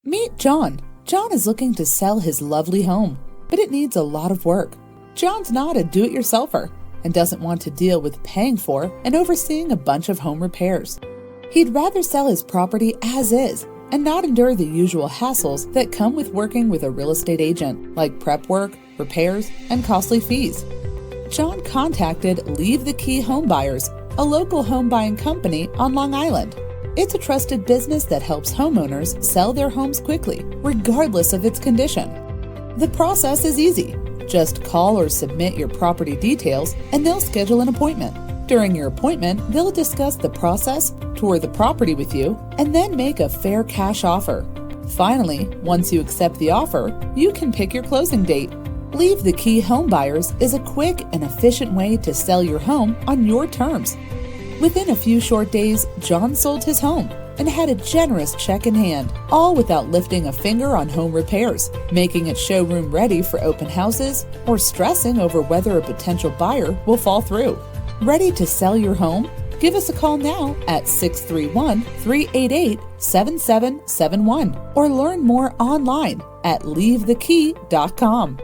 Meet John. John is looking to sell his lovely home, but it needs a lot of work. John's not a do-it-yourselfer and doesn't want to deal with paying for and overseeing a bunch of home repairs. He'd rather sell his property as is and not endure the usual hassles that come with working with a real estate agent, like prep work, repairs, and costly fees. John contacted Leave the Key Homebuyers, a local home buying company on Long Island. It's a trusted business that helps homeowners sell their homes quickly, regardless of its condition. The process is easy. Just call or submit your property details, and they'll schedule an appointment. During your appointment, they'll discuss the process, tour the property with you, and then make a fair cash offer. Finally, once you accept the offer, you can pick your closing date. Leave the Key Homebuyers is a quick and efficient way to sell your home on your terms. Within a few short days, John sold his home and had a generous check in hand, all without lifting a finger on home repairs, making it showroom ready for open houses, or stressing over whether a potential buyer will fall through. Ready to sell your home? Give us a call now at 631-388-7771 or learn more online at leavethekey.com.